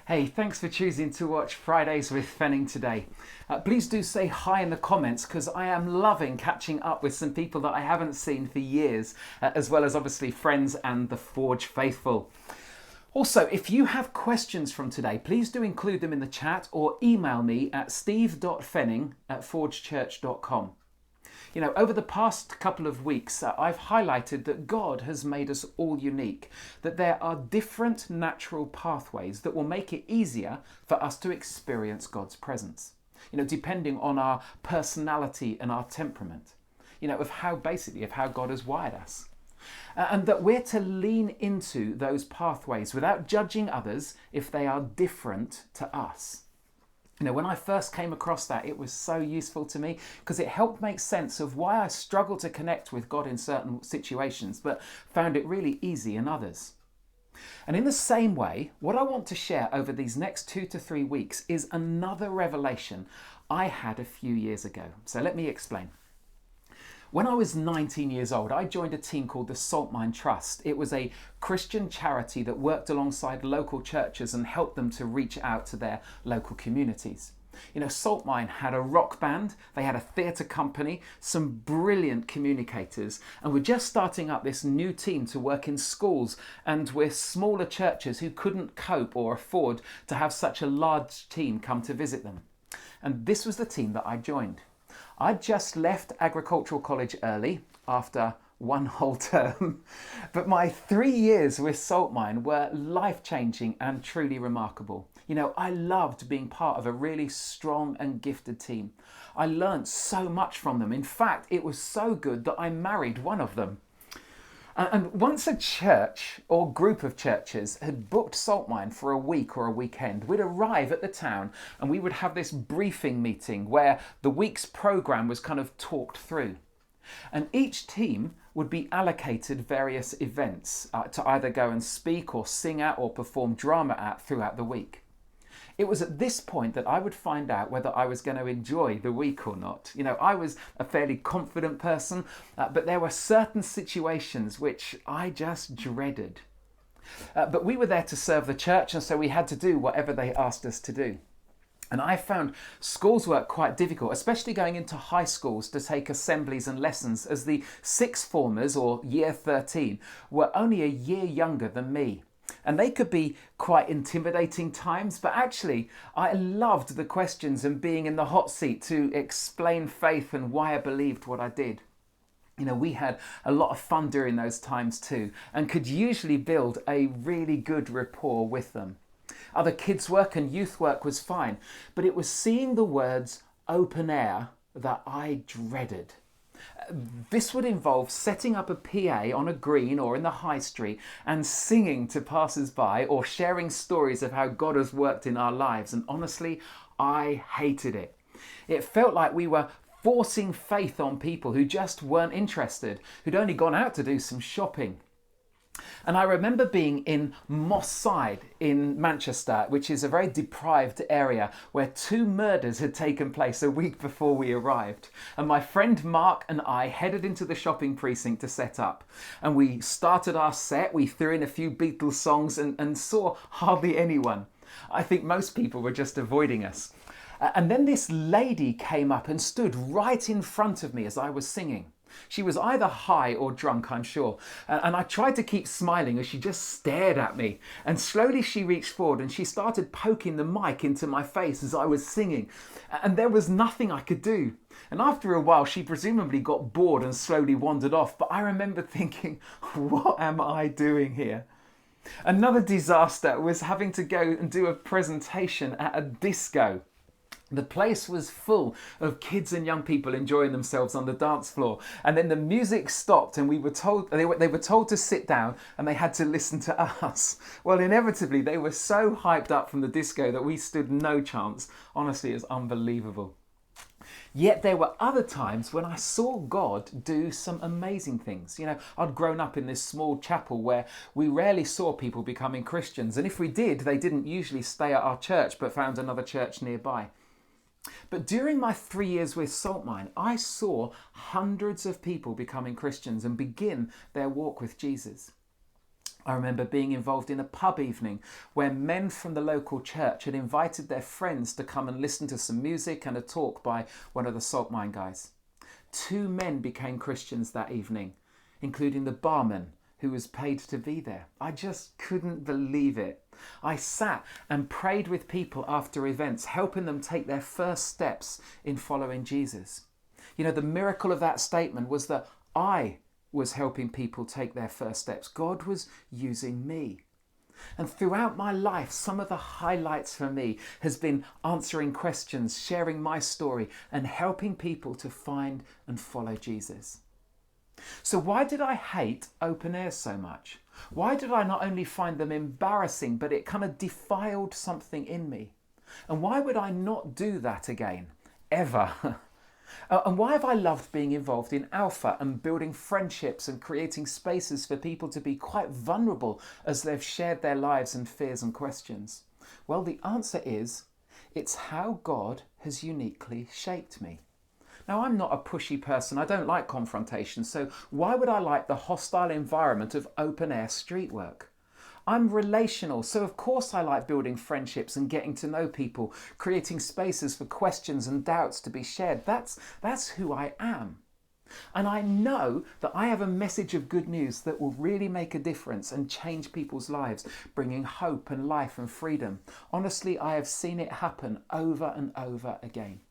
Hey, thanks for choosing to watch Fridays with Fenning today. Please do say hi in the comments because I am loving catching up with some people that I haven't seen for years, as well as obviously friends and the Forge faithful. Also, if you have questions from today, please do include them in the chat or email me at steve.fenning@forgechurch.com. You know, over the past couple of weeks, I've highlighted that God has made us all unique, that there are different natural pathways that will make it easier for us to experience God's presence, depending on our personality and our temperament, of how God has wired us. And that we're to lean into those pathways without judging others if they are different to us. When I first came across that, it was so useful to me because it helped make sense of why I struggle to connect with God in certain situations, but found it really easy in others. And in the same way, what I want to share over these next 2 to 3 weeks is another revelation I had a few years ago. So let me explain. When I was 19 years old, I joined a team called the Salt Mine Trust. It was a Christian charity that worked alongside local churches and helped them to reach out to their local communities. Salt Mine had a rock band, they had a theatre company, some brilliant communicators, and we're just starting up this new team to work in schools and with smaller churches who couldn't cope or afford to have such a large team come to visit them. And this was the team that I joined. I'd just left agricultural college early after one whole term, but my 3 years with Salt Mine were life-changing and truly remarkable. I loved being part of a really strong and gifted team. I learned so much from them. In fact, it was so good that I married one of them. And once a church or group of churches had booked Salt Mine for a week or a weekend, we'd arrive at the town and we would have this briefing meeting where the week's programme was kind of talked through. And each team would be allocated various events to either go and speak or sing at or perform drama at throughout the week. It was at this point that I would find out whether I was going to enjoy the week or not. I was a fairly confident person, but there were certain situations which I just dreaded. But we were there to serve the church, and so we had to do whatever they asked us to do. And I found schools work quite difficult, especially going into high schools to take assemblies and lessons, as the sixth formers, or year 13, were only a year younger than me. And they could be quite intimidating times, but actually I loved the questions and being in the hot seat to explain faith and why I believed what I did. We had a lot of fun during those times too, and could usually build a really good rapport with them. Other kids' work and youth work was fine, but it was seeing the words open air that I dreaded. This would involve setting up a PA on a green or in the high street and singing to passers-by or sharing stories of how God has worked in our lives. And honestly, I hated it. It felt like we were forcing faith on people who just weren't interested, who'd only gone out to do some shopping. And I remember being in Moss Side in Manchester, which is a very deprived area where 2 murders had taken place a week before we arrived. And my friend Mark and I headed into the shopping precinct to set up. And we started our set, we threw in a few Beatles songs and saw hardly anyone. I think most people were just avoiding us. And then this lady came up and stood right in front of me as I was singing. She was either high or drunk, I'm sure, and I tried to keep smiling as she just stared at me. And slowly she reached forward and she started poking the mic into my face as I was singing, and there was nothing I could do. And after a while she presumably got bored and slowly wandered off, but I remember thinking, what am I doing here? Another disaster was having to go and do a presentation at a disco. The place was full of kids and young people enjoying themselves on the dance floor. And then the music stopped and they were told to sit down and they had to listen to us. Well, inevitably, they were so hyped up from the disco that we stood no chance. Honestly, it's unbelievable. Yet there were other times when I saw God do some amazing things. I'd grown up in this small chapel where we rarely saw people becoming Christians. And if we did, they didn't usually stay at our church, but found another church nearby. But during my 3 years with Salt Mine, I saw hundreds of people becoming Christians and begin their walk with Jesus. I remember being involved in a pub evening where men from the local church had invited their friends to come and listen to some music and a talk by one of the salt mine guys. 2 men became Christians that evening, including the barman who was paid to be there. I just couldn't believe it. I sat and prayed with people after events, helping them take their first steps in following Jesus. You know, the miracle of that statement was that I was helping people take their first steps. God was using me. And throughout my life, some of the highlights for me has been answering questions, sharing my story, and helping people to find and follow Jesus. So why did I hate open air so much? Why did I not only find them embarrassing, but it kind of defiled something in me? And why would I not do that again, ever? And why have I loved being involved in Alpha and building friendships and creating spaces for people to be quite vulnerable as they've shared their lives and fears and questions? Well, the answer is, it's how God has uniquely shaped me. Now, I'm not a pushy person. I don't like confrontation. So why would I like the hostile environment of open air street work? I'm relational, so of course I like building friendships and getting to know people, creating spaces for questions and doubts to be shared. That's who I am. And I know that I have a message of good news that will really make a difference and change people's lives, bringing hope and life and freedom. Honestly, I have seen it happen over and over again.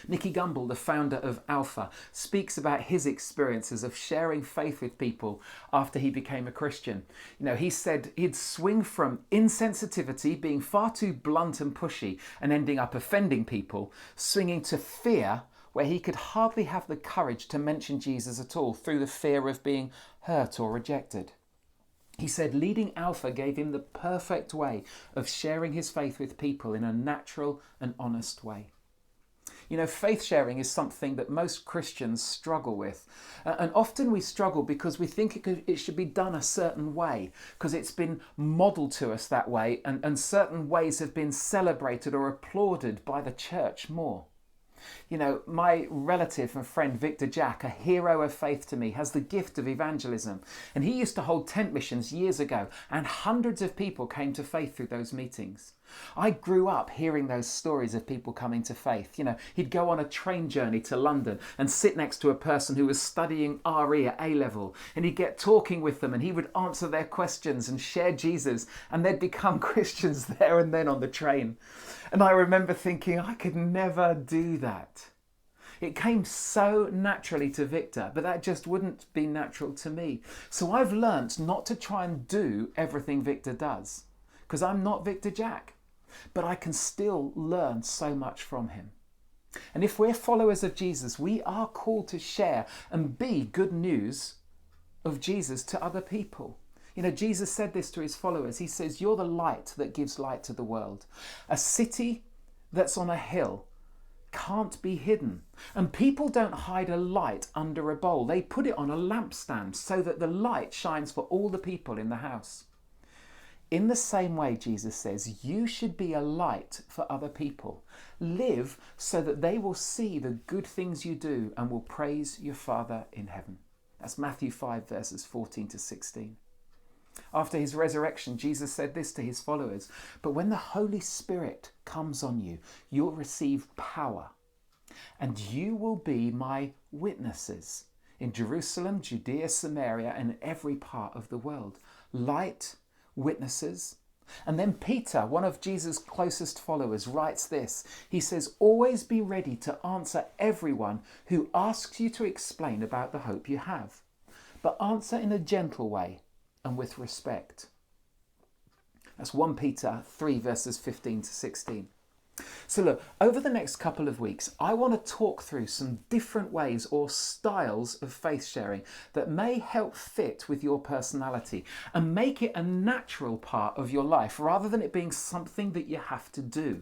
Nicky Gumbel, the founder of Alpha, speaks about his experiences of sharing faith with people after he became a Christian. You know, he said he'd swing from insensitivity, being far too blunt and pushy and ending up offending people, swinging to fear, where he could hardly have the courage to mention Jesus at all through the fear of being hurt or rejected. He said leading Alpha gave him the perfect way of sharing his faith with people in a natural and honest way. You know, faith sharing is something that most Christians struggle with. And often we struggle because we think it should be done a certain way, because it's been modelled to us that way, and certain ways have been celebrated or applauded by the church more. You know, my relative and friend Victor Jack, a hero of faith to me, has the gift of evangelism. And he used to hold tent missions years ago, and hundreds of people came to faith through those meetings. I grew up hearing those stories of people coming to faith. You know, he'd go on a train journey to London and sit next to a person who was studying RE at A-level, and he'd get talking with them and he would answer their questions and share Jesus, and they'd become Christians there and then on the train. And I remember thinking, I could never do that. It came so naturally to Victor, but that just wouldn't be natural to me. So I've learnt not to try and do everything Victor does, because I'm not Victor Jack. But I can still learn so much from him. And if we're followers of Jesus, we are called to share and be good news of Jesus to other people. You know, Jesus said this to his followers. He says, you're the light that gives light to the world. A city that's on a hill can't be hidden. And people don't hide a light under a bowl. They put it on a lampstand so that the light shines for all the people in the house. In the same way, Jesus says, you should be a light for other people. Live so that they will see the good things you do and will praise your Father in heaven. That's Matthew 5, verses 14 to 16. After his resurrection, Jesus said this to his followers, but when the Holy Spirit comes on you, you'll receive power, and you will be my witnesses in Jerusalem, Judea, Samaria, and every part of the world. Light, witnesses. And then Peter, one of Jesus' closest followers, writes this. He says, always be ready to answer everyone who asks you to explain about the hope you have, but answer in a gentle way and with respect. That's 1 Peter 3 verses 15 to 16. So look, over the next couple of weeks, I want to talk through some different ways or styles of faith sharing that may help fit with your personality and make it a natural part of your life rather than it being something that you have to do.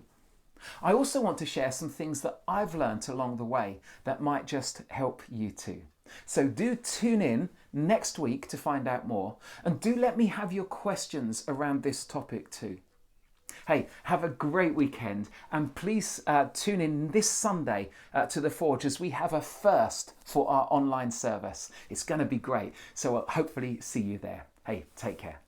I also want to share some things that I've learned along the way that might just help you too. So do tune in next week to find out more, and do let me have your questions around this topic too. Hey, have a great weekend, and please tune in this Sunday to The Forge as we have a first for our online service. It's going to be great, so I'll hopefully see you there. Hey, take care.